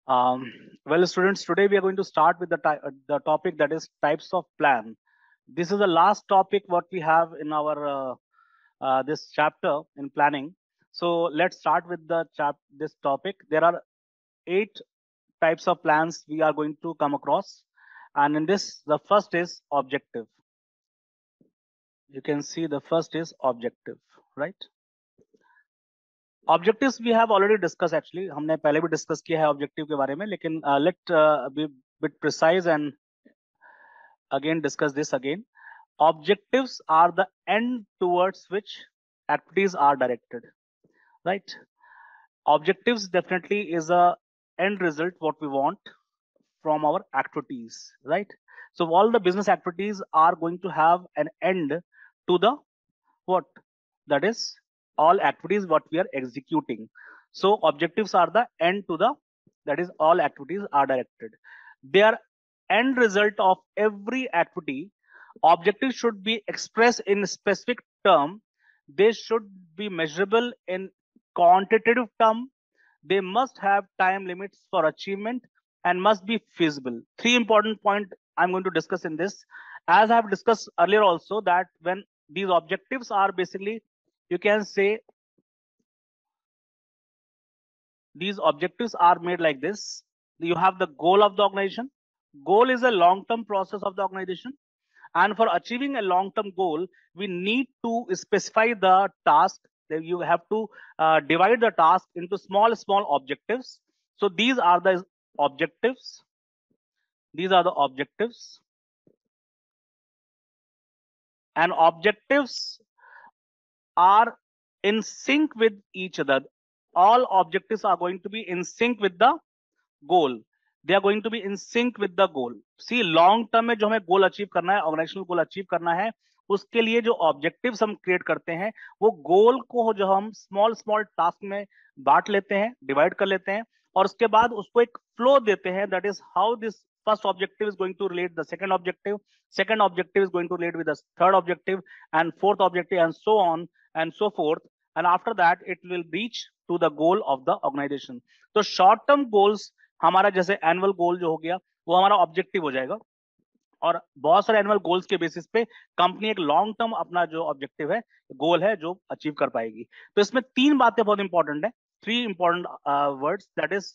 Um, well, students, today we are going to start with the topic that is types of plan. This is the last topic what we have in our this chapter in planning. So let's start with this topic. There are 8 types of plans we are going to come across, and in this, the first is objective. You can see the first is objective, right? Objectives we have already discuss actually हमने पहले भी discuss किया है objective के बारे में लेकिन let be bit precise and again discuss this again objectives are the end towards which activities are directed, right? Objectives definitely is a end result what we want from our activities, right? So all the business activities are going to have an end to the what, that is all activities what we are executing. So objectives are the end to the, that is all activities are directed. They are end result of every activity. Objectives should be expressed in specific term. They should be measurable in quantitative term. They must have time limits for achievement and must be feasible. 3 important points I'm going to discuss in this. As I have discussed earlier also, that when these objectives are basically, you can say, these objectives are made like this. You have the goal of the organization. Goal is a long-term process of the organization. And for achieving a long-term goal, we need to specify the task. You have to divide the task into small objectives. So these are the objectives. These are the objectives. And objectives are in sync with each other. All objectives are going to be in sync with the goal. They are going to be in sync with the goal. See, long term में जो हमें goal achieve करना है, organisational goal achieve करना है, उसके लिए जो ऑब्जेक्टिव्स हम क्रिएट करते हैं, वो गोल को जो हम स्मॉल टास्क में बांट लेते हैं, डिवाइड कर लेते हैं, और उसके बाद उसको एक फ्लो देते हैं. That is how this first objective is going to relate the second objective is going to relate with the third objective, and fourth objective, and so on and so forth. And after that it will reach to the goal of the organization. So short term goals हमारा जैसे annual गोल जो हो गया वो हमारा objective हो जाएगा, और बहुत सारे एनुअल गोल्स के बेसिस पे कंपनी एक लॉन्ग टर्म अपना जो ऑब्जेक्टिव है, गोल है, जो अचीव कर पाएगी. तो इसमें 3 बातें बहुत इंपॉर्टेंट है, 3 important words. That is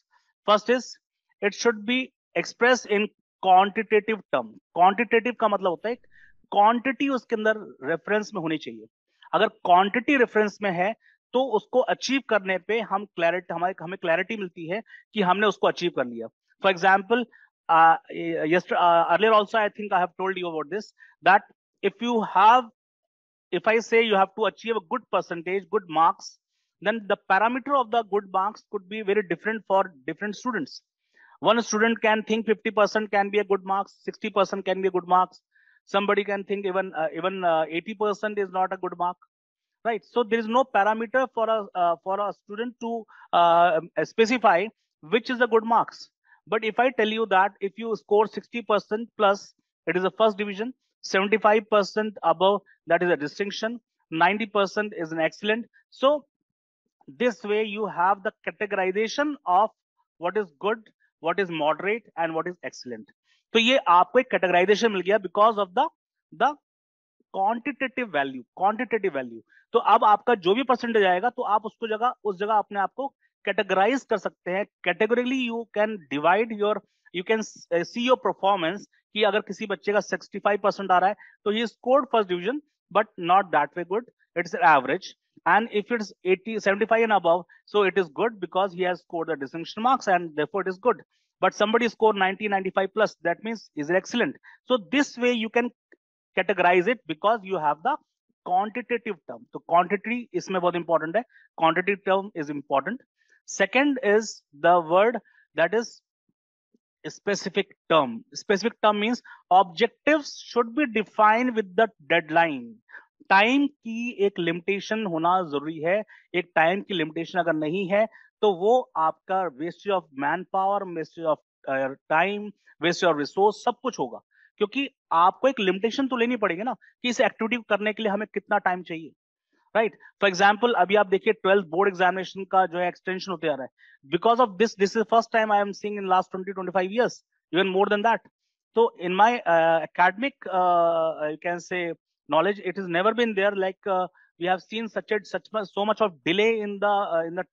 first is it should be express in quantitative term. Quantitative का मतलब होता है क्वांटिटी उसके अंदर रेफरेंस में होनी चाहिए. अगर क्वांटिटी रेफरेंस में है तो उसको अचीव करने पे हम क्लैरिटी, हमें क्लैरिटी मिलती है कि हमने उसको अचीव कर लिया. For example, earlier also I think I have told you about this, that if I say you have to achieve a good percentage, good marks, then the parameter of the good marks could be very different for different students. One student can think 50% can be a good marks, 60% can be a good marks. Somebody can think even 80% is not a good mark, right? So there is no parameter for a student to specify which is the good marks. But if I tell you that if you score 60% plus, it is a first division, 75% above, that is a distinction, 90% is an excellent. So this way you have the categorization of what is good, what is moderate, and what is excellent. तो ये आपको एक categorization मिल गया because of the quantitative value. तो अब आपका जो भी परसेंटेज आएगा तो आप उसको उस जगह अपने आप को कैटेगराइज कर सकते हैं. Categorically you can divide your, you can see your performance, कि अगर किसी बच्चे का 65% आ रहा है तो he scored first division, but not that way good, it's average. And if it's 80, 75 and above, so it is good because he has scored the distinction marks and therefore it is good. But somebody scored 90, 95 plus, that means is it excellent. So this way you can categorize it because you have the quantitative term. So quantity इसमें बहुत important है. Quantitative term is important. Second is the word that is specific term. Specific term means objectives should be defined with the deadline. Time की एक limitation होना जरूरी है. एक time की लिमिटेशन अगर नहीं है तो वो आपका wastage of man power, wastage of time, wastage of resource, सब कुछ होगा. क्योंकि आपको एक लिमिटेशन तो लेनी पड़ेगी ना कि इस एक्टिविटी को करने के लिए हमें कितना टाइम चाहिए, राइट। फॉर एग्जाम्पल अभी आप देखिए 12th बोर्ड एग्जामिनेशन का जो है एक्सटेंशन होते आ रहा है because of this is first time I am seeing in last 20-25 years, even more than that. So in my academic you can say knowledge, it has never been there like we have seen so much of delay in the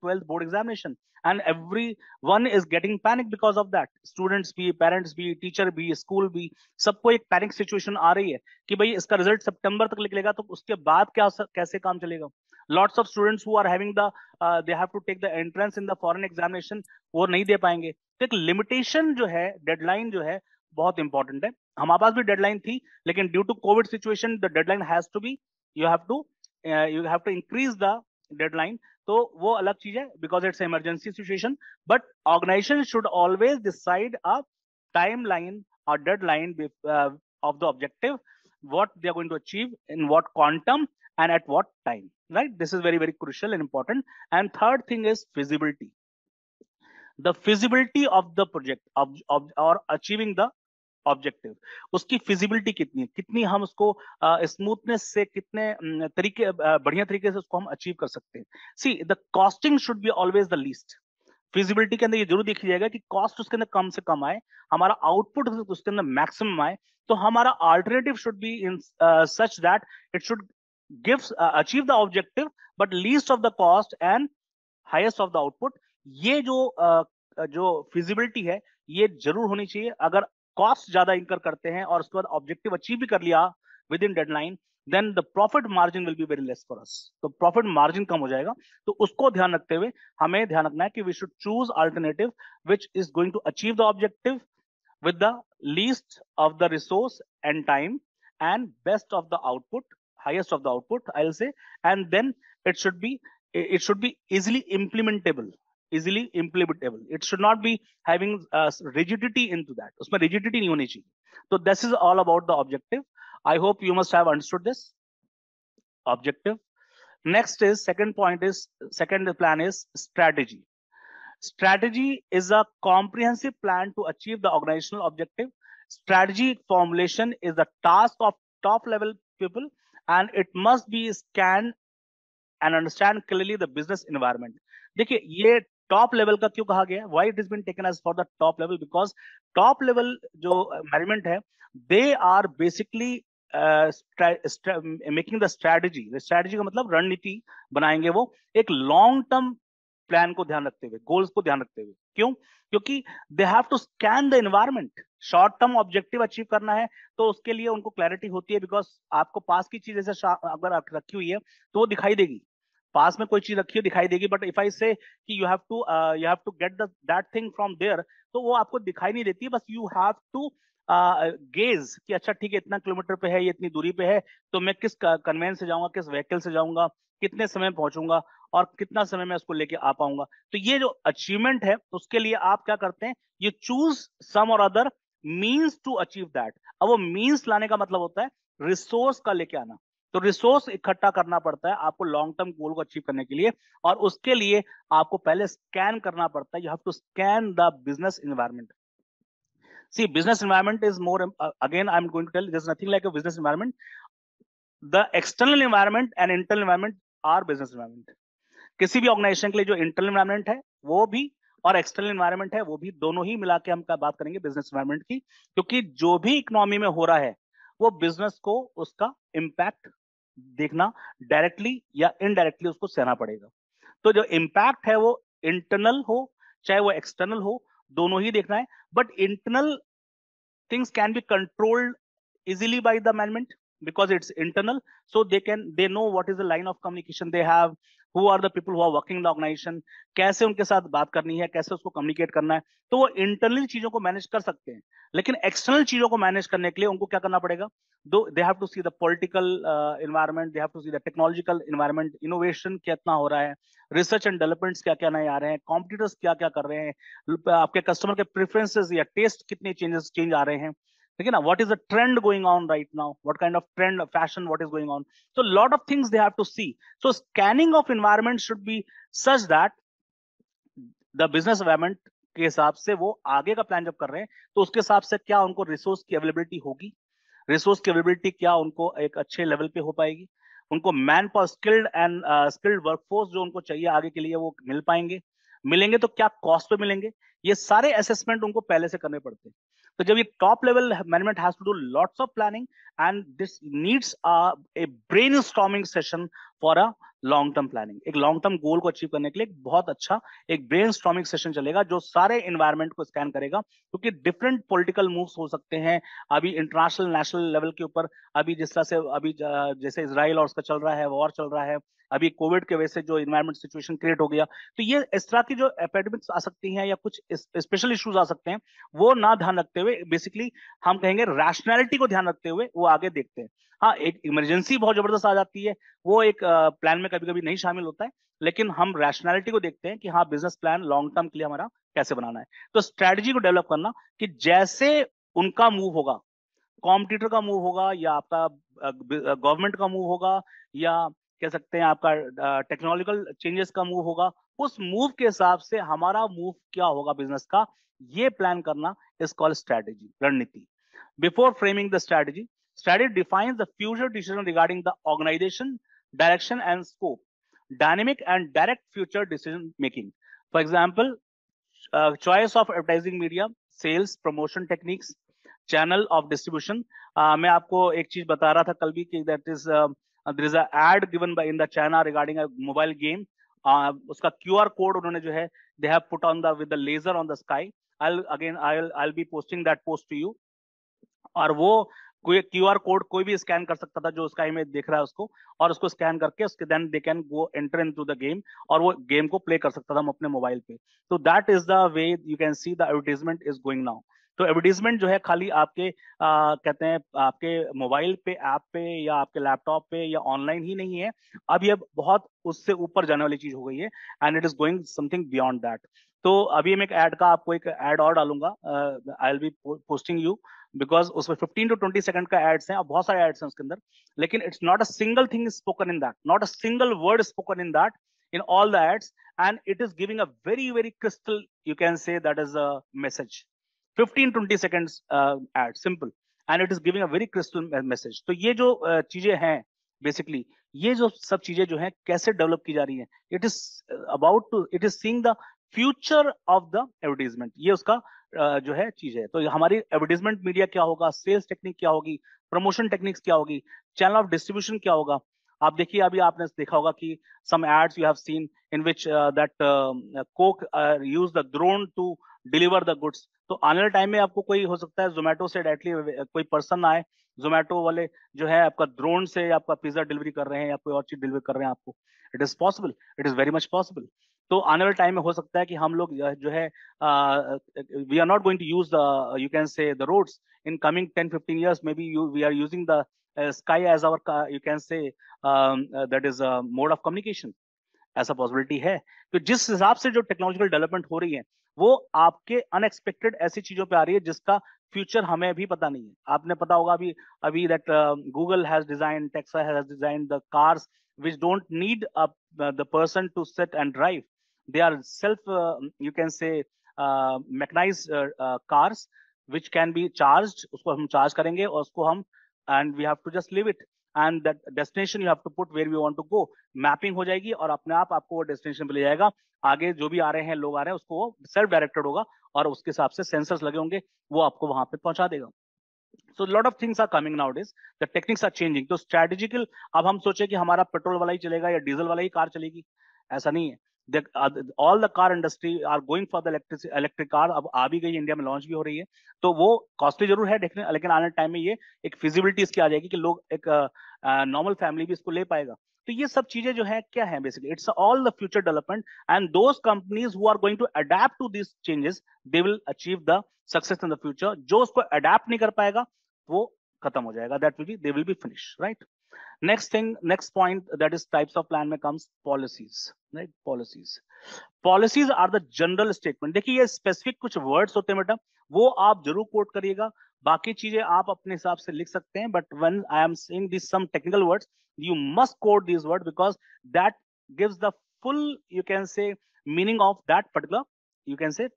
12th board examination, and everyone is getting panic because of that. Students भी, parents भी, teacher भी, school भी, सबको एक panic situation आ रही है कि भाई इसका रिजल्ट सितंबर तक निकलेगा तो उसके बाद क्या कैसे काम चलेगा. Lots of students who are having they have to take the entrance in the foreign examination, वो नहीं दे पाएंगे. तो एक लिमिटेशन जो है, डेडलाइन जो है बहुत इंपॉर्टेंट है. हमारे पास भी डेडलाइन थी लेकिन due to covid situation the deadline has to be, you have to increase the deadline. तो वो अलग चीज है because it's emergency situation. But organization should always decide a timeline और deadline of the objective, what they are going to achieve in what quantum and at what time, right? This is very, very crucial and important. And third thing is feasibility. The feasibility of the project or achieving the objective, उसकी feasibility कितनी है, कितनी हम उसको smoothness से कितने तरीके बढ़िया तरीके से उसको हम अचीव कर सकते हैं. See the costing should be always the least. Feasibility के अंदर ये जरूर देखी जाएगा कि कॉस्ट उसके अंदर कम से कम आए, हमारा आउटपुट उसके अंदर मैक्सिमम आए. तो हमारा alternative should be in such that it should give achieve the objective but least of the cost and highest of the output. ये जो फिजिबिलिटी है ये जरूर होनी चाहिए. अगर कॉस्ट ज्यादा इंकर करते हैं और उसके बाद ऑब्जेक्टिव अचीव भी कर लिया within deadline, then the profit margin will be very less for us. तो प्रॉफिट मार्जिन कम हो जाएगा. तो उसको ध्यान रखते हुए हमें ध्यान रखना है कि we should choose alternative which is going to achieve the objective with the least of the resource and time and best of the output, highest of the output, I'll say. And then it should be easily implementable. It should not be having rigidity into that. उसमें rigidity नहीं होनी चाहिए. So this is all about the objective. I hope you must have understood this objective. Next is second plan is strategy. Strategy is a comprehensive plan to achieve the organizational objective. Strategy formulation is the task of top level people and it must be scanned and understand clearly the business environment. देखिए ये top level का क्यों कहा गया, why it has been taken as for the top level, because top level जो management है they are basically making the strategy. का मतलब रणनीति बनाएंगे, वो एक लॉन्ग टर्म प्लान को ध्यान रखते हुए, गोल्स को ध्यान रखते हुए. क्यों? क्योंकि they have to scan the environment. Short term objective achieve करना है तो उसके लिए उनको क्लैरिटी होती है बिकॉज आपको पास की चीज ऐसे अगर रखी हुई है तो वो दिखाई देगी. पास में कोई चीज रखी है दिखाई देगी, but if I say that you have to get that thing from there, तो वो आपको दिखाई नहीं देती. बस यू हैव टू गेज कि अच्छा ठीक है इतना किलोमीटर पे है, ये इतनी दूरी पे है, तो मैं किस कन्वेंस से जाऊंगा, किस व्हीकल से जाऊंगा, कितने समय में पहुंचूंगा और कितना समय में उसको लेके आ पाऊंगा. तो ये जो अचीवमेंट है उसके लिए आप क्या करते हैं, ये चूज सम और other means to achieve that. अब वो मींस लाने का मतलब होता है रिसोर्स का लेके आना. तो रिसोर्स इकट्ठा करना पड़ता है आपको लॉन्ग टर्म गोल को अचीव करने के लिए, और उसके लिए आपको पहले स्कैन करना पड़ता है. You have to scan the business environment. See, business environment is more, again, I'm going to tell you, there's nothing like a business environment. The external environment and internal environment are business environment. किसी भी organisation के लिए जो internal environment है वो भी और external environment है वो भी, दोनों ही मिला के हम बात करेंगे बिजनेस एनवायरनमेंट की. क्योंकि जो भी इकोनॉमी में हो रहा है वो बिजनेस को उसका इम्पैक्ट देखना, डायरेक्टली या इनडायरेक्टली उसको सहना पड़ेगा. तो जो इम्पैक्ट है वो इंटरनल हो चाहे वो एक्सटर्नल हो, दोनों ही देखना है. But internal things can be controlled easily by the management because it's internal, so they know what is the line of communication they have, who are the people who are working in the organization, कैसे उनके साथ बात करनी है, कैसे उसको communicate करना है. तो वो इंटरनल चीजों को मैनेज कर सकते हैं. लेकिन एक्सटर्नल चीजों को मैनेज करने के लिए उनको क्या करना पड़ेगा, they have to see the political environment, they have to see the technological environment, innovation कितना हो रहा है, रिसर्च एंड डेवलपमेंट्स क्या क्या नए आ रहे हैं, कॉम्पिटिटर्स क्या क्या कर रहे हैं, आपके कस्टमर के प्रेफरेंसेस या टेस्ट कितने चेंज आ रहे हैं, ठीक है ना. What is the trend going on right now, what kind of trend fashion what is going on. So lot of things they have to see. So scanning of environment should be such that the business environment के हिसाब से वो आगे का plan जब कर रहे हैं तो उसके हिसाब से क्या उनको रिसोर्स की अवेलेबिलिटी होगी, रिसोर्स की अवेलेबिलिटी क्या उनको एक अच्छे लेवल पे हो पाएगी, उनको मैन पावर स्किल्ड वर्कफोर्स जो उनको चाहिए आगे के लिए वो मिल पाएंगे, मिलेंगे तो क्या कॉस्ट पे मिलेंगे, ये सारे असेसमेंट उनको पहले से करने पड़ते हैं। तो जब ये top level management has to do lots of planning and this needs a brainstorming session for a long term planning. एक लॉन्ग टर्म गोल को अचीव करने के लिए बहुत अच्छा एक ब्रेनस्टॉर्मिंग सेशन चलेगा जो सारे एनवायरनमेंट को स्कैन करेगा, क्योंकि डिफरेंट पॉलिटिकल मूव्स हो सकते हैं अभी इंटरनेशनल नेशनल लेवल के ऊपर। अभी जिस तरह से अभी जैसे इजराइल और उसका चल रहा है, वॉर चल रहा है, अभी कोविड के वजह से जो इन्वायरमेंट सिचुएशन क्रिएट हो गया, तो ये इस तरह की जो एपिडेमिक्स आ सकती हैं या कुछ स्पेशल इश्यूज आ सकते हैं, वो ना ध्यान रखते हुए बेसिकली हम कहेंगे रैशनैलिटी को ध्यान रखते हुए वो आगे देखते हैं। हाँ, एक इमरजेंसी बहुत जबरदस्त आ जाती है, वो एक प्लान में कभी कभी नहीं शामिल होता है, लेकिन हम रैशनैलिटी को देखते हैं कि हाँ बिजनेस प्लान लॉन्ग टर्म के लिए हमारा कैसे बनाना है। तो स्ट्रैटेजी को डेवलप करना कि जैसे उनका मूव होगा, कॉम्पिटिटर का मूव होगा या आपका गवर्नमेंट का मूव होगा या कह सकते हैं आपका टेक्नोलॉजिकल चेंजेस का मूव होगा, उस मूव के हिसाब से हमारा मूव क्या होगा बिजनेस का, ये प्लान करना इज कॉल्ड स्ट्रैटेजी, रणनीति। Before framing the strategy, strategy defines the future decision regarding the organization, direction and scope, dynamic and direct future decision making. For example, choice of advertising media, sales, promotion techniques, channel of distribution. मैं आपको एक चीज बता रहा था कल भी कि that is there is a ad given by in the China regarding a mobile game. उसका QR कोड उन्होंने जो है they have put on the with the laser on the sky. I'll be posting that post to you. और वो कोई QR code कोई भी scan कर सकता था जो उसका इमेज देख रहा है उसको, और उसको स्कैन करके उसके then they can go enter into the game और वो गेम को प्ले कर सकता था हम अपने मोबाइल पे। तो that is the way you can see the advertisement is going now. तो एडवर्टाइजमेंट जो है खाली आपके कहते हैं आपके मोबाइल पे, ऐप पे या आपके लैपटॉप पे या ऑनलाइन ही नहीं है, अब ये बहुत उससे ऊपर जाने वाली चीज हो गई है and it is going something beyond that. तो अभी मैं एक ऐड का आपको एक ऐड और डालूंगा, I will be posting you, because उसमें 15 to 20 सेकंड का एड्स हैं और बहुत सारे एड्स हैं उसके अंदर, लेकिन it's not a single thing spoken in that, not a single word spoken in that in all the ads, and it is giving a very crystal, you can say that is a message, 15-20 seconds ad, simple, and it is giving a very crystal message. तो ये जो चीजें हैं basically, ये जो सब चीजें जो हैं कैसे डेवलप की जा रही हैं, it is about to, it is seeing the future of the advertisement, ये उसका जो है चीज है। तो हमारी एडवर्टीजमेंट मीडिया क्या होगा, सेल्स टेक्निक क्या होगी, प्रमोशन टेक्निक्स क्या होगी, चैनल ऑफ डिस्ट्रीब्यूशन क्या होगा। आप देखिए अभी आपने देखा होगा कि some ads you have seen in which that Coke use the drone to deliver the goods. तो आने वाले टाइम में आपको कोई हो सकता है जोमेटो से डायरेक्टली कोई पर्सन आए, जोमेटो वाले जो है आपका ड्रोन से आपका पिज्जा डिलीवरी कर रहे हैं या कोई और चीज डिलीवर कर रहे हैं आपको, it is possible, it is very much possible. तो आने वाले टाइम में हो सकता है कि हम लोग जो है we are not going to use the, you can say the roads in coming 10-15 years, maybe we are using the sky as our you can say that is a mode of communication, ऐसा possibility है। तो जिस हिसाब से जो technological development हो रही है वो आपके अनएक्सपेक्टेड ऐसी चीजों पे आ रही है जिसका फ्यूचर हमें भी पता नहीं है। आपने पता होगा अभी अभी that Google has design, taxa has design the cars which don't need the person to sit and drive, they are self you can say mechanized cars which can be charged, उसको हम चार्ज करेंगे और उसको हम and we have to just leave it and that destination you have to put where we want to go, mapping हो जाएगी और अपने आप आपको वो डेस्टिनेशन पे ले जाएगा। आगे जो भी आ रहे हैं लोग आ रहे हैं उसको वो सेल्फ डायरेक्टेड होगा और उसके हिसाब से सेंसर्स लगे होंगे, वो आपको वहां पे पहुंचा देगा। So lot of things are coming nowadays, the techniques are changing। तो स्ट्रेटेजिकल अब हम सोचे कि हमारा पेट्रोल वाला ही चलेगा या डीजल वाला ही कार चलेगी, ऐसा नहीं है। All the car industry are going for the electric car, अब आ भी गई, इंडिया में लॉन्च भी हो रही है। तो वो कॉस्टली जरूर है देखने, लेकिन आने टाइम में ये एक फिजिबिलिटी इसकी आ जाएगी कि लोग एक नॉर्मल फैमिली भी इसको ले पाएगा। तो ये सब चीजें जो है क्या है basically, it's all the future development and those companies who are going to adapt to this changes they will achieve the success in the future. जो उसको अडेप्ट नहीं कर पाएगा वो खत्म हो जाएगा, that will be they will be finish, right. Next thing, next point that is types of plan में comes policies, right? Policies are the general statement। देखिए ये specific कुछ words होते हैं बेटा, वो आप जरूर कोट करिएगा, बाकी चीजें आप अपने हिसाब से लिख सकते हैं, but when I am saying these some technical words, you must quote these words because that gives the full, you can say, meaning of that particular, you can say,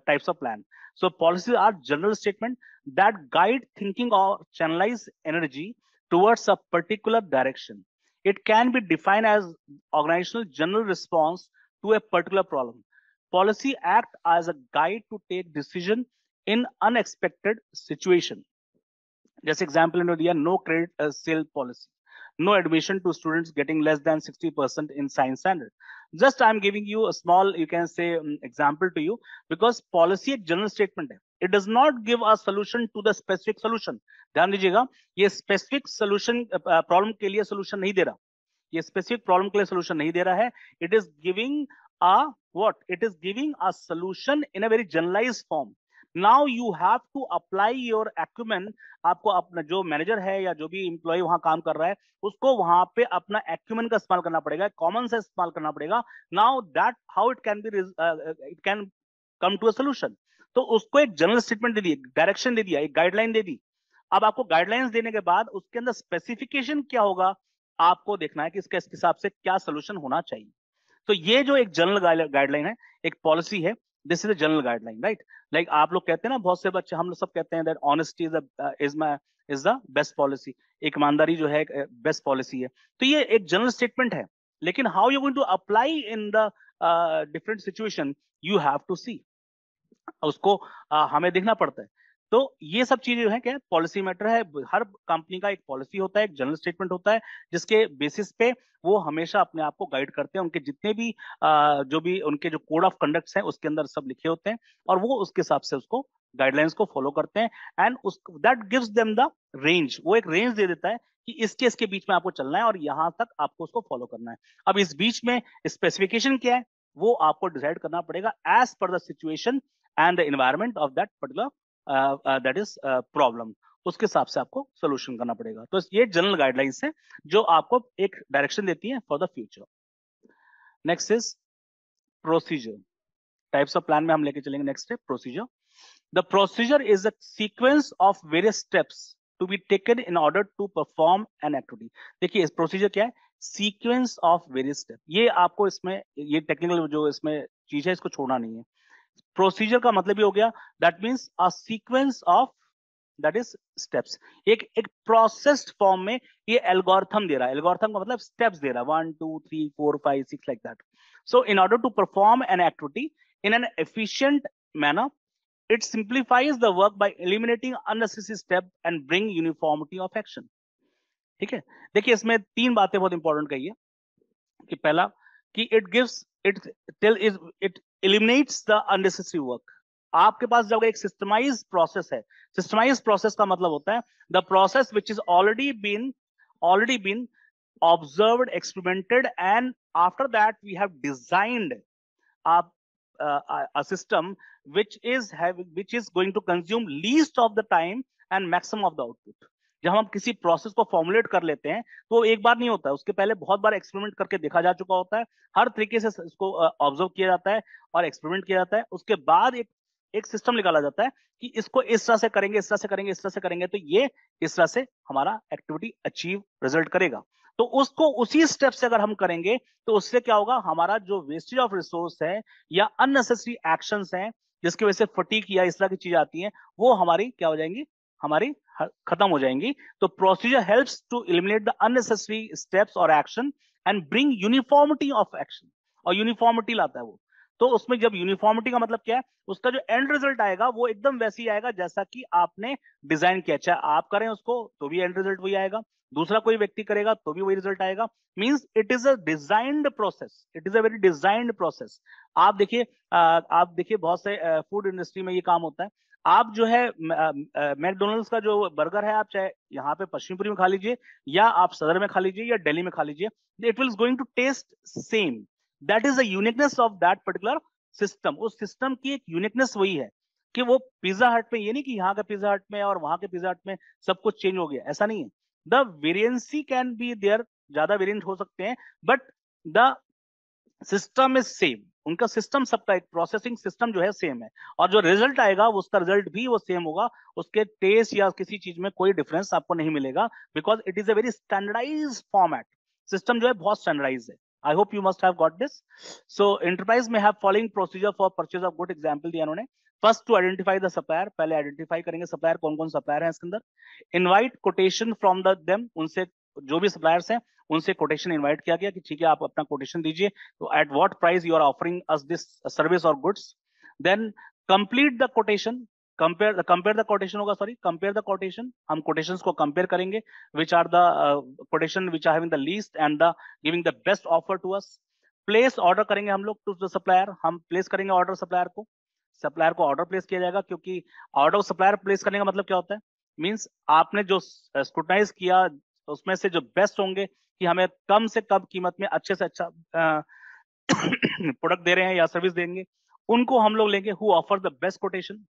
types of plan. So policies are general statement that guide thinking or channelize energy towards a particular direction It can be defined as organizational general response to a particular problem. Policy act as a guide to take decision in unexpected situation. जैसे example इन्होंने दिया, no credit sale policy, no admission to students getting less than 60% in science standard. Just I'm giving you a small, you can say, example to you, because policy एक general statement है. It does not give a solution to the specific solution. ध्यान दीजिएगा, ये specific solution problem के लिए solution नहीं दे रहा, ये specific problem के लिए solution नहीं दे रहा है. It is giving a what? It is giving a solution in a very generalized form. Now you have to apply your acumen. आपको अपना जो मैनेजर है या जो भी एम्प्लॉय वहां काम कर रहा है, उसको वहां पे अपना एक्यूमेन का इस्तेमाल करना पड़ेगा, कॉमन सेंस इस्तेमाल करना पड़ेगा. Now that how it can be, it can come to a solution. तो उसको एक जनरल स्टेटमेंट दे दी, डायरेक्शन दे दिया, एक गाइडलाइन दे दी. अब आपको गाइडलाइंस देने के बाद उसके अंदर स्पेसिफिकेशन क्या होगा, आपको देखना है कि इसके हिसाब से क्या सोल्यूशन होना चाहिए. तो ये जो एक जनरल गाइडलाइन है, एक पॉलिसी है, this is a general guideline, right. Like आप लोग कहते हैं ना, बहुत से बच्चे, हम लोग सब कहते हैं that honesty is the best policy. एक ईमानदारी जो है बेस्ट पॉलिसी है. तो ये एक जनरल स्टेटमेंट है, लेकिन how you going to apply in the different situation, you have to see, उसको हमें देखना पड़ता है. तो ये सब चीजें जो है क्या, पॉलिसी मैटर है. हर कंपनी का एक पॉलिसी होता है, एक जनरल स्टेटमेंट होता है, जिसके बेसिस पे वो हमेशा अपने आप को गाइड करते हैं. उनके जितने भी जो भी उनके जो कोड ऑफ कंडक्ट्स हैं उसके अंदर सब लिखे होते हैं, और वो उसके हिसाब से उसको गाइडलाइंस को फॉलो करते हैं. And that gives them the range. वो एक रेंज दे देता है कि इसके बीच में आपको चलना है और यहां तक आपको उसको फॉलो करना है. अब इस बीच में स्पेसिफिकेशन क्या है, वो आपको डिसाइड करना पड़ेगा as per the situation and the environment of that particular that is problem. उसके हिसाब से आपको सोल्यूशन करना पड़ेगा. तो ये जनरल गाइडलाइंस है जो आपको एक डायरेक्शन देती है for the future. Next is procedure. Types of plan में हम लेके चलेंगे. नेक्स्ट है procedure. The procedure is a sequence of various steps to be taken in order to perform an activity. देखिए प्रोसीजर क्या है, सीक्वेंस ऑफ वेरियस स्टेप. ये आपको इसमें ये टेक्निकल जो इसमें चीज है इसको छोड़ना नहीं है. प्रोसीजर का मतलब ये हो गया, that means a sequence of that is steps. एक प्रोसेस्ड फॉर्म में ये एल्गोरिथम दे रहा है. एल्गोरिथम का मतलब स्टेप्स दे रहा है, 1 2 3 4 5 6 like that. So in order to perform an activity in an efficient manner, it simplifies the work by eliminating unnecessary step and bring uniformity of action. ठीक है. देखिए इसमें तीन बातें बहुत इंपॉर्टेंट कही है. कि पहला कि it eliminates the unnecessary work. आपके पास जब एक सिस्टमाइज प्रोसेस है, सिस्टमाइज प्रोसेस का मतलब होता है the process which is already been observed, experimented, and after that we have designed a system which is going to consume least of the time and maximum of the output. जब हम किसी process को formulate कर लेते हैं तो एक बार नहीं होता है, उसके पहले बहुत बार एक्सपेरिमेंट करके देखा जा चुका होता है. हर तरीके से इसको ऑब्जर्व किया जाता है और एक्सपेरिमेंट किया जाता है. उसके बाद एक सिस्टम निकाला जाता है कि इसको इस तरह से करेंगे, इस तरह से करेंगे, इस तरह से करेंगे, तो ये इस तरह से हमारा एक्टिविटी अचीव रिजल्ट करेगा. तो उसको उसी स्टेप से अगर हम करेंगे तो उससे क्या होगा, हमारा जो वेस्टेज ऑफ रिसोर्स है या अननेसेसरी एक्शंस हैं जिसकी वजह से फटीग या इस तरह की चीजें आती हैं, वो हमारी क्या हो जाएंगी, हमारी खत्म हो जाएंगी. तो procedure helps to eliminate the unnecessary steps और action and bring uniformity of action. और यूनिफॉर्मिटी लाता है वो. तो उसमें जब यूनिफॉर्मिटी का मतलब क्या है, उसका जो एंड रिजल्ट आएगा वो एकदम वैसे ही आएगा जैसा कि आपने डिजाइन किया. चाहे आप करें उसको तो भी एंड रिजल्ट वही आएगा, दूसरा कोई व्यक्ति करेगा तो भी वही रिजल्ट आएगा. Means it is a designed process, it is a very designed process. आप देखिए बहुत से फूड इंडस्ट्री में ये काम होता है. आप जो है मैकडोनल्ड्स का जो बर्गर है, आप चाहे यहाँ पे पश्चिमपुरी में खा लीजिए या आप सदर में खा लीजिए या दिल्ली में खा लीजिए, it will going to taste same. That is the uniqueness of that particular system. उस सिस्टम की एक यूनिकनेस वही है कि वो पिज्जा हट में, ये नहीं कि यहाँ का पिज्जा हट में और वहां के पिज्जा हट में सब कुछ चेंज हो गया, ऐसा नहीं है. द वेरिएंसी कैन बी देयर, ज्यादा वेरिएंट हो सकते हैं, but the system is same. उनका सिस्टम, सबका एक प्रोसेसिंग सिस्टम जो है सेम है, और जो रिजल्ट आएगा उसका रिजल्ट भी वो सेम होगा. उसके टेस्ट या किसी चीज में कोई डिफरेंस आपको नहीं मिलेगा, because it is a very standardize format. System जो है बहुत स्टैंडर्डाइज है. I hope you must have got this. So enterprise में have following procedure for purchase of good. Example दिया उन्होंने. First to identify the supplier. पहले identify करेंगे supplier, कौन कौन सप्लायर है इसके अंदर. Invite quotation from the them. उनसे जो भी सप्लायर्स हैं उनसे कोटेशन इनवाइट किया गया कि ठीक है आप अपना कोटेशन दीजिए, तो at what price you are offering us this service और goods. Then complete the quotation, compare the quotation होगा, सॉरी कंपेयर द कोटेशन, हम कोटेशंस को कंपेयर करेंगे, which are the quotation which are having the least and the giving the best offer to us. Place order करेंगे हम लोग to the supplier, हम place करेंगे order supplier को, supplier को ऑर्डर प्लेस किया जाएगा, क्योंकि ऑर्डर सप्लायर प्लेस करने का मतलब क्या होता है, मींस आपने जो स्क्रूटनाइज किया उसमें से जो बेस्ट होंगे कि हमें कम से कम कीमत में अच्छे से अच्छा प्रोडक्ट दे रहे हैं या सर्विस देंगे, उनको हम लोग लेंगे, who offer the best quotation.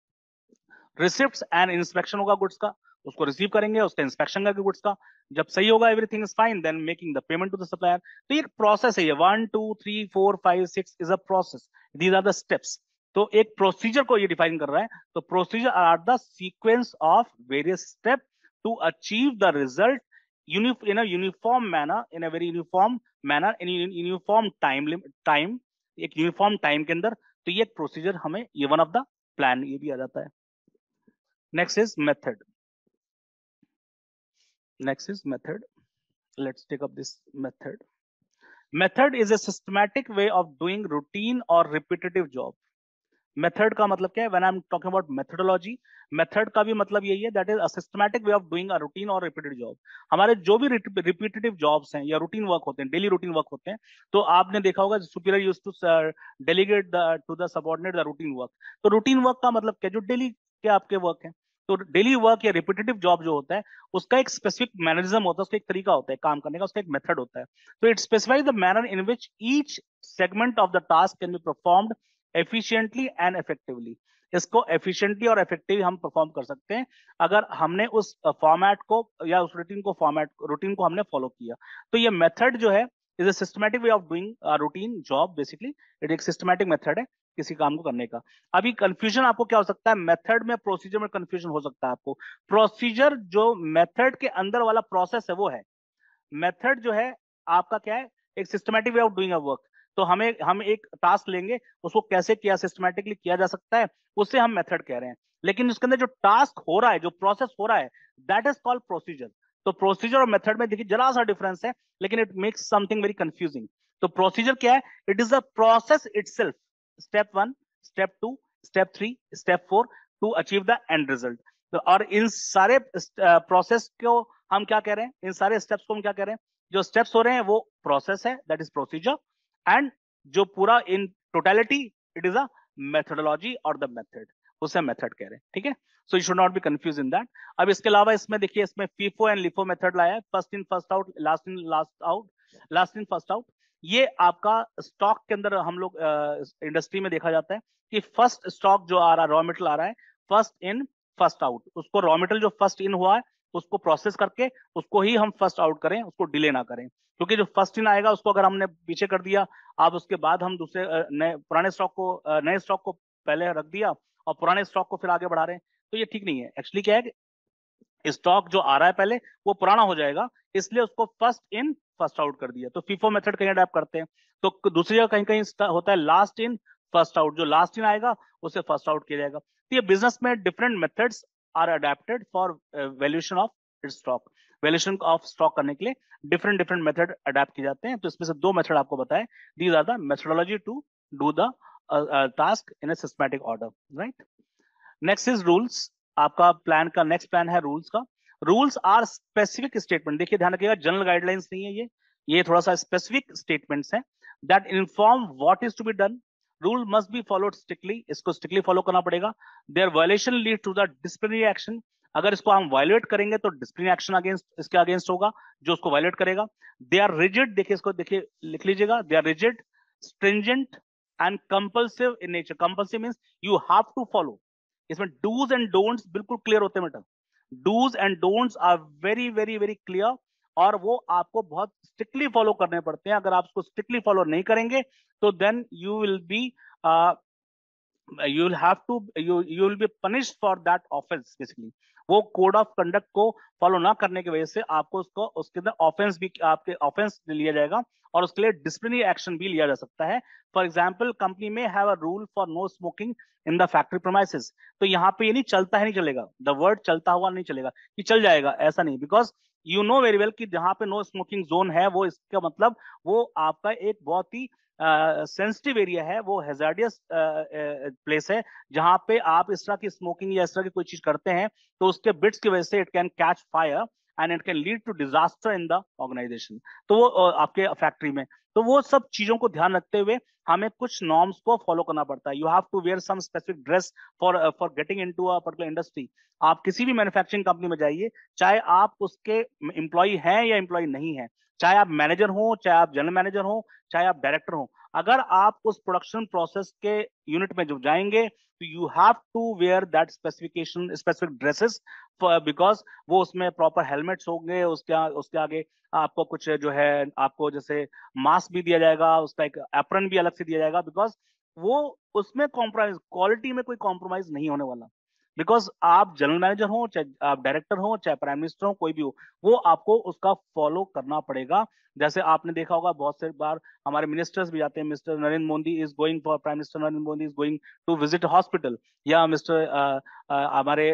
Receipts and inspection होगा गुड्स का, उसको रिसीव करेंगे, उसका इंस्पेक्शन का गुड्स का, जब सही होगा everything is fine, then making the payment to the supplier. तो ये प्रोसेस है, ये 1 2 3 4 5 6 is a process, these are the steps. तो एक प्रोसीजर को ये डिफाइन कर रहा है, तो procedure are the sequence of various step to achieve the result in a uniform manner, in a very uniform manner, in uniform time, एक uniform time के अंदर। तो ये एक प्रोसीजर हमें, ये वन ऑफ द प्लान ये भी आ जाता है। Next is method. Next is method. Let's take up this method. Method is a systematic way of doing routine or repetitive job. Method का मतलब क्या है, when I am talking about methodology, method का भी मतलब यही है, that is a systematic way of doing a routine और रिपीटेड जॉब। हमारे जो भी रिपीटेटिव जॉब्स हैं या रूटीन वर्क होते हैं, डेली रूटीन वर्क होते हैं, तो आपने देखा होगा superior used to delegate to the subordinate the routine work. तो रूटीन वर्क का मतलब क्या, जो डेली के आपके वर्क है, तो डेली वर्क या रिपीटेटिव जॉब जो होता है उसका एक स्पेसिफिक मैनेरिज्म होता है, उसका एक तरीका होता है काम करने का, उसका एक मेथड होता है। तो it specifies the manner in which each segment of the task can be performed efficiently and effectively. इसको एफिशिएंटली और इफेक्टिवली हम परफॉर्म कर सकते हैं अगर हमने उस फॉर्मेट को या उस रूटीन को हमने फॉलो किया। तो ये मेथड जो है is a systematic way of doing routine job, basically it एक सिस्टमैटिक मेथड है किसी काम को करने का। अभी कंफ्यूजन आपको क्या हो सकता है, मेथड में प्रोसीजर में कंफ्यूजन हो सकता है आपको। प्रोसीजर जो मेथड के अंदर वाला प्रोसेस है वो है, मेथड जो है आपका क्या है, एक systematic way of doing a work. तो हम एक टास्क लेंगे, उसको कैसे किया सिस्टमैटिकली किया जा सकता है, उससे हम मेथड कह रहे हैं। लेकिन उसके अंदर जो टास्क हो रहा है, जो प्रोसेस हो रहा है, दैट इज कॉल्ड प्रोसीजर। तो प्रोसीजर और मेथड में देखिए जरा सा डिफरेंस है, लेकिन it makes something very confusing. तो प्रोसीजर क्या है, it is a process itself, step 1, step 2, step 3, step 4 to achieve the end result. तो और इन सारे प्रोसेस को हम क्या कह रहे हैं, इन सारे स्टेप्स को हम क्या कह रहे हैं, जो स्टेप्स हो रहे हैं वो प्रोसेस है, दैट इज प्रोसीजर, एंड जो पूरा in totality it is a methodology और द मेथड, उसे मेथड कह रहे हैं, ठीक है। So you should not be confuse in that. अब इसके अलावा इसमें देखिए, इसमें फीफो एंड लिफो मेथड लाया है, first in first out, last in last out, last in first out. ये आपका स्टॉक के अंदर हम लोग इंडस्ट्री में देखा जाता है कि फर्स्ट स्टॉक जो आ रहा है, रॉ मटेरियल आ रहा है, फर्स्ट इन फर्स्ट आउट, उसको रॉ मटेरियल जो फर्स्ट इन हुआ है उसको प्रोसेस करके उसको ही हम फर्स्ट आउट करें, उसको डिले ना करें। क्योंकि जो फर्स्ट इन आएगा उसको अगर हमने पीछे कर दिया, अब उसके बाद हम दूसरे नए पुराने स्टॉक को नए स्टॉक को पहले रख दिया और पुराने स्टॉक को फिर आगे बढ़ा रहे हैं, तो ये ठीक नहीं है। एक्चुअली क्या है, स्टॉक जो आ रहा है पहले वो पुराना हो जाएगा, इसलिए उसको फर्स्ट इन फर्स्ट आउट कर दिया। तो फीफो मेथड कहीं अडेप्ट करते हैं, तो दूसरी जगह कहीं कहीं होता है लास्ट इन फर्स्ट आउट, जो लास्ट इन आएगा उसे फर्स्ट आउट किया जाएगा। तो ये बिजनेस में different methods are adopted for valuation of stock, valuation of stock करने के लिए डिफरेंट डिफरेंट मेथड अडेप्ट किए जाते हैं। तो इसमें से दो मेथड आपको बताए, these are the methodology to do the task in a systematic order, right. Next is rules. आपका प्लान का नेक्स्ट प्लान है रूल्स का। रूल्स आर स्पेसिफिक स्टेटमेंट, देखिए ध्यान रखिएगा, जनरल गाइडलाइंस नहीं है ये थोड़ा सा स्पेसिफिक स्टेटमेंट्स हैं that inform what is to be done. Rule must be followed strictly, इसको स्ट्रिक्टली फॉलो करना पड़ेगा। There violation lead to the disciplinary action, अगर इसको हम वायलेट करेंगे तो डिसिप्लिनरी एक्शन अगेंस्ट इसके अगेंस्ट होगा जो उसको वायलेट करेगा। दे आर रिजिड, देखिए इसको देखिए लिख लीजिएगा, they are rigid, stringent and compulsive in nature. Compulsive means you have to follow, इसमें डूज एंड डोंट्स बिल्कुल क्लियर होते हैं बेटा, dos and don'ts are very very very clear, और वो आपको बहुत स्ट्रिक्टली फॉलो करने पड़ते हैं। अगर आप उसको स्ट्रिक्टली फॉलो नहीं करेंगे तो then you will be you will have to you will be punished for that offense basically। वो कोड ऑफ कंडक्ट को फॉलो ना करने की वजह से आपको उसको उसके अंदर ऑफेंस भी आपके ऑफेंस लिया जाएगा और उसके लिए डिसिप्लिनरी एक्शन भी लिया जा सकता है। फॉर एग्जाम्पल, कंपनी में have a rule for no smoking in the factory premises. तो यहाँ पे ये नहीं चलता है नहीं चलेगा, द वर्ड चलता हुआ नहीं चलेगा कि चल जाएगा, ऐसा नहीं, because you know very well कि जहाँ पे नो स्मोकिंग जोन है वो इसका मतलब वो आपका एक बहुत ही सेंसिटिव एरिया है, वो हैजार्डियस प्लेस है, जहां पे आप इस तरह की स्मोकिंग या इस तरह की कोई चीज करते हैं तो उसके बिट्स की वजह से it can catch fire and it can lead to disaster in the organization. तो वो आपके फैक्ट्री में, तो वो सब चीजों को ध्यान रखते हुए हमें कुछ नॉर्म्स को फॉलो करना पड़ता है। You have to wear some specific dress for getting into a particular industry. आप किसी भी मैन्युफैक्चरिंग कंपनी में जाइए, चाहे आप उसके एम्प्लॉय हैं या एम्प्लॉय नहीं है, चाहे आप मैनेजर हो, चाहे आप जनरल मैनेजर हो, चाहे आप डायरेक्टर हो, अगर आप उस प्रोडक्शन प्रोसेस के यूनिट में जो जाएंगे तो you have to wear that specification specific dresses, because वो उसमें प्रॉपर हेलमेट्स होंगे, उसके आगे आपको कुछ जो है आपको जैसे मास्क भी दिया जाएगा, उसका एक एप्रन भी अलग से दिया जाएगा, बिकॉज वो उसमें कॉम्प्रोमाइज, क्वालिटी में कोई कॉम्प्रोमाइज नहीं होने वाला। बिकॉज आप जनरल मैनेजर हो, चाहे आप डायरेक्टर हो, चाहे प्राइम मिनिस्टर हो, कोई भी हो, वो आपको उसका फॉलो करना पड़ेगा। जैसे आपने देखा होगा बहुत से बार हमारे मिनिस्टर्स भी जाते हैं, mister Narendra Modi is going for prime minister Narendra Modi is going to visit hospital, या मिस्टर हमारे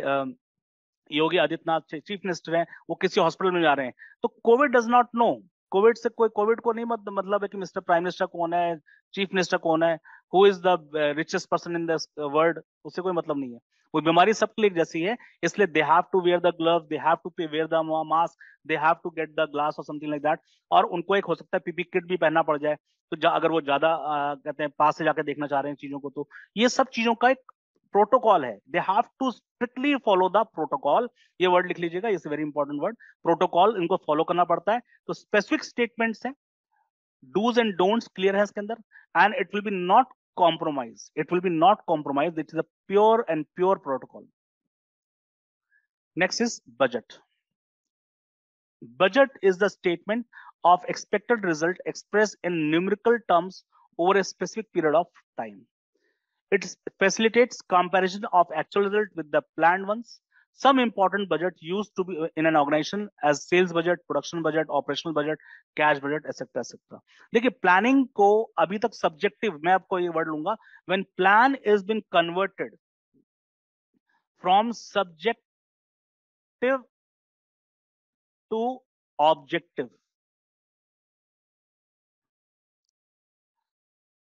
योगी आदित्यनाथ चीफ मिनिस्टर हैं, वो किसी हॉस्पिटल में जा रहे हैं, तो Covid does not know, Covid से कोई, कोविड को नहीं मतलब है कि मिस्टर प्राइम मिनिस्टर कौन है, चीफ मिनिस्टर कौन है, who is the richest person in the world, उससे कोई मतलब नहीं है। वो बीमारी सबके लिए जैसी है, इसलिए they have to wear the gloves, they have to wear the mask, they have to get the glass और समथिंग लाइक दैट। और उनको एक हो सकता है पीपी किट भी पहनना पड़ जाए, तो अगर वो ज्यादा कहते हैं पास से जाकर देखना चाह रहे हैं चीजों को, तो ये सब चीजों का एक प्रोटोकॉल है, they have to strictly follow the protocol. ये वर्ड लिख लीजिएगा, it's very important word, protocol, इनको फॉलो करना पड़ता है। तो स्पेसिफिक स्टेटमेंट्स हैं, डूज एंड डोंट्स क्लियर है इसके अंदर, and it will be not compromise, it will be not compromise, it is a pure and pure protocol. Next is budget. Budget is the statement of expected result expressed in numerical terms over a specific period of time. It facilitates comparison of actual result with the planned ones. Some important budget used to be in an organization as sales budget, production budget, operational budget, cash budget, etc. etc. देखिए planning को अभी तक subjective, मैं आपको ये word लूंगा, when plan is been converted from subjective to objective.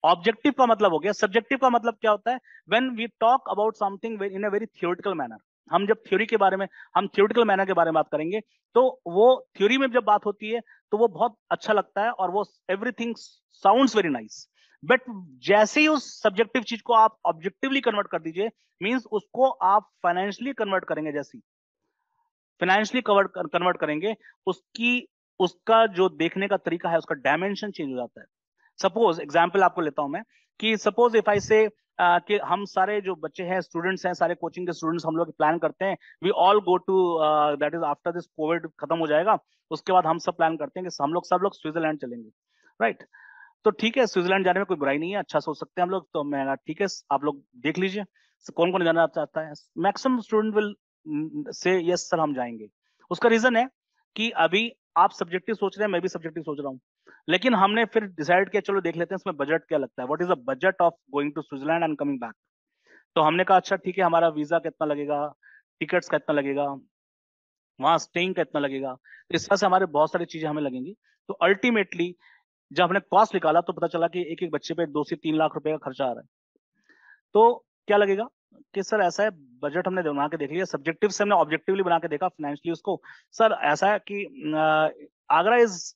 Objective का मतलब हो गया, सब्जेक्टिव का मतलब क्या होता है, when we talk about something in a very theoretical manner. हम जब थ्योरी के बारे में, हम थियोरिटिकल मैनर के बारे में बात करेंगे, तो वो थ्योरी में जब बात होती है तो वो बहुत अच्छा लगता है और वो everything sounds very nice, but जैसे ही उस सब्जेक्टिव चीज को आप ऑब्जेक्टिवली कन्वर्ट कर दीजिए, मींस उसको आप फाइनेंशियली कन्वर्ट करेंगे, जैसी फाइनेंशियली कन्वर्ट करेंगे, उसकी उसका जो देखने का तरीका है, उसका डायमेंशन चेंज हो जाता है। सपोज एग्जाम्पल आपको लेता हूं मैं, कि सपोज इफ आई से कि हम सारे जो बच्चे हैं, स्टूडेंट्स हैं, सारे कोचिंग के स्टूडेंट्स, हम लोग प्लान करते हैं, we all go to, that is after this COVID खत्म हो जाएगा, उसके बाद हम सब प्लान करते हैं कि हम लोग सब लोग स्विट्जरलैंड चलेंगे, राइट? तो ठीक है, स्विट्जरलैंड जाने में कोई बुराई नहीं है, अच्छा सोच सकते हैं हम लोग, तो मैं ठीक है, आप लोग देख लीजिए कौन कौन जाना चाहता है। Maximum student will say yes sir हम जाएंगे। उसका रीजन है कि अभी आप सब्जेक्टिव सोच रहे हैं, मैं भी सब्जेक्टिव सोच रहा हूँ, लेकिन हमने फिर डिसाइड किया चलो देख लेते हैं इसमें बजट क्या लगता है, what is the budget of going to Switzerland and coming back. तो हमने कहा अच्छा ठीक है, हमारा वीजा कितना लगेगा, टिकट्स का इतना लगेगा, वहां स्टेइंग का इतना लगेगा, इस तरह से हमारे बहुत सारी चीजें हमें लगेंगी। तो अल्टीमेटली जब हमने कॉस्ट निकाला तो पता चला कि एक एक बच्चे पे 2 से 3 लाख रुपए का खर्चा आ रहा है। तो क्या लगेगा कि सर ऐसा है, बजट हमने बना के देख लिया, सब्जेक्टिव से हमने ऑब्जेक्टिवली बना के देखा फाइनेंशियली उसको, सर ऐसा है कि Agra is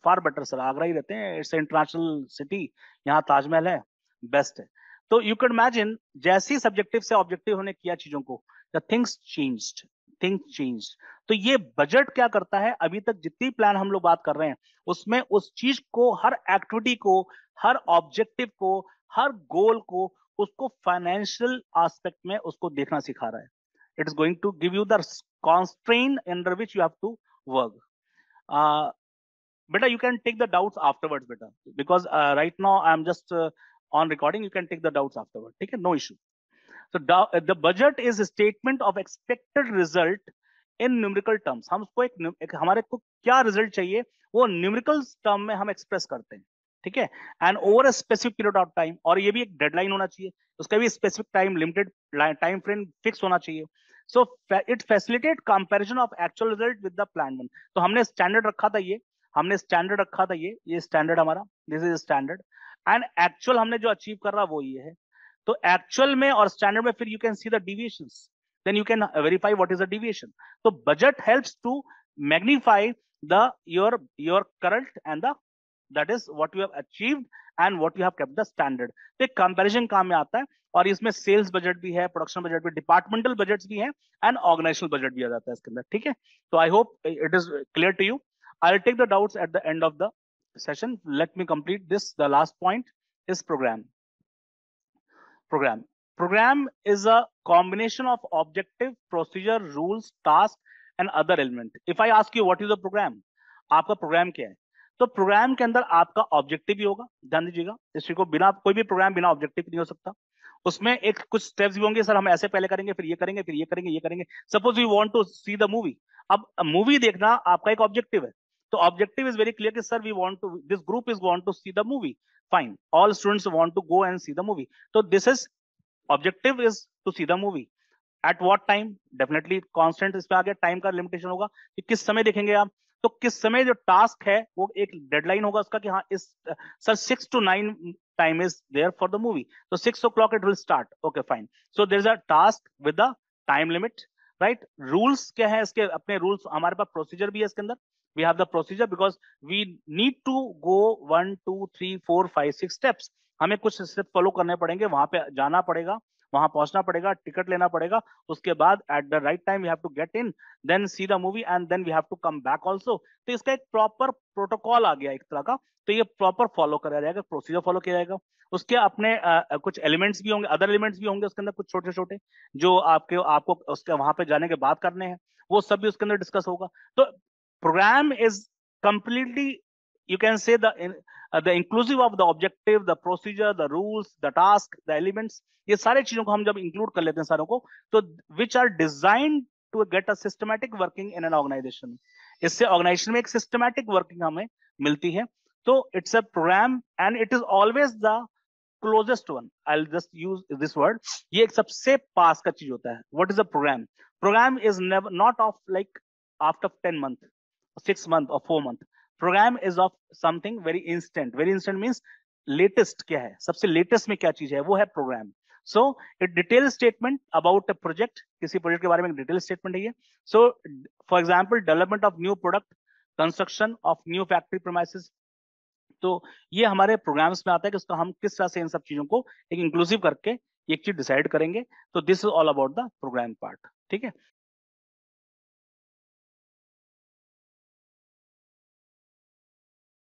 far better, sir Agra ही रहते हैं, इट्स इंटरनेशनल सिटी, यहाँ ताजमहल है, बेस्ट है। तो यू कैन इमेजिन जैसे ही सब्जेक्टिव से ऑब्जेक्टिव होने किया चीजों को, the things changed, things changed. तो ये बजट क्या करता है, अभी तक जितनी प्लान हम लोग बात कर रहे हैं उसमें उस चीज को, हर एक्टिविटी को, हर ऑब्जेक्टिव को, हर गोल को, उसको फाइनेंशियल एस्पेक्ट में उसको देखना सिखा रहा है। It is going to give you the constraint under which you have to work. Beta, you can take the doubts afterwards, beta, because right now I'm just on recording. You can take the doubts afterwards. Okay, no issue. So the budget is a statement of expected result in numerical terms, हम उसको एक हमारे को क्या result चाहिए वो numerical term में हम एक्सप्रेस करते हैं, ठीक है, and over a specific period of time, और ये भी एक डेडलाइन होना चाहिए, उसका भी specific time limited time frame fix होना चाहिए। So it facilitate comparison of actual result with the plan one. तो हमने स्टैंडर्ड रखा था ये स्टैंडर्ड हमारा, this is standard, and actual हमने जो अचीव कर रहा वो ये है। तो एक्चुअल में और स्टैंडर्ड में फिर you can see the deviations, then you can verify what is the deviation. So budget helps to magnify the your current and the that is what you have achieved and what you have kept the standard. तो एक comparison काम में आता है, और इसमें sales budget भी है, प्रोडक्शन बजट भी, डिपार्टमेंटल बजट्स भी हैं, एंड ऑर्गेनाइजेशनल बजट भी आ जाता है इसके अंदर, ठीक है। तो I hope it is clear to you. I will take the doubts at the end of the session. Let me complete this. The last point is program. Program is a combination of objective, procedure, rules, task and other element. If I ask you what is a program, आपका programme क्या है, तो programme के अंदर आपका objective भी होगा, ध्यान दीजिएगा, इसी को बिना कोई भी प्रोग्राम बिना ऑब्जेक्टिव नहीं हो सकता। उसमें एक कुछ स्टेप्स भी होंगे, सर हम ऐसे पहले करेंगे, फिर ये करेंगे, फिर ये करेंगे, ये करेंगे। Suppose you want to see the movie, अब मूवी देखना आपका एक ऑब्जेक्टिव है, तो ऑब्जेक्टिव इज वेरी क्लियर कि sir we want to, this group is want to see the movie, fine, all students want to go and see the movie. तो this is objective is to see the movie. At what time, definitely constant इस पे आ गया, time का limitation होगा कि किस समय देखेंगे आप। तो किस समय जो टास्क है वो एक डेडलाइन होगा उसका कि हाँ इस sir 6 to 9 time is there for the movie, तो 6 o'clock it will start, okay fine. So there is a task with the time limit, right. Rules क्या है इसके, अपने रूल्स, हमारे पास प्रोसीजर भी है इसके अंदर, we have the procedure because we need to go 1 2 3 4 5 6 steps, हमें कुछ स्टेप फॉलो करने पड़ेंगे, वहां पे जाना पड़ेगा, वहां पहुंचना पड़ेगा, टिकट लेना पड़ेगा, उसके बाद at the right time we have to get in, then see the movie and then we have to come back also. तो इसका एक प्रॉपर प्रोटोकॉल आ गया एक तरह का, तो ये प्रॉपर फॉलो करा जाएगा, प्रोसीजर फॉलो किया जाएगा। उसके अपने कुछ एलिमेंट्स भी होंगे, अदर एलिमेंट्स भी होंगे उसके अंदर, कुछ छोटे छोटे जो आपको उसके वहां पे जाने के बाद करने हैं, वो सब भी उसके अंदर डिस्कस होगा। तो programme is completely, you can say the inclusive of the objective, the procedure, the rules, the task, the elements, ये सारे चीजों को हम जब इंक्लूड कर लेते हैं सारों को, तो which are designed to get a systematic working in an organization, इससे ऑर्गेनाइजेशन में एक सिस्टमैटिक वर्किंग हमें मिलती है। तो it's a programme and it is always the closest one, I will just use this word, ये एक सबसे पास का चीज होता है। What is a programme? Programme is never not of like after 10 month, 6 month or 4 month। Programme is of something very instant, very instant means latest क्या है, सबसे लेटेस्ट में क्या चीज है, वो है programme. So it detail statement about a project, किसी प्रोजेक्ट के बारे में डिटेल स्टेटमेंट है ये। So for example development of new product, construction of new factory premises, तो ये हमारे प्रोग्राम्स में आता है कि उसका हम किस तरह से इन सब चीजों को एक इंक्लूसिव करके एक चीज डिसाइड करेंगे। तो this is all about the programme part, ठीक है।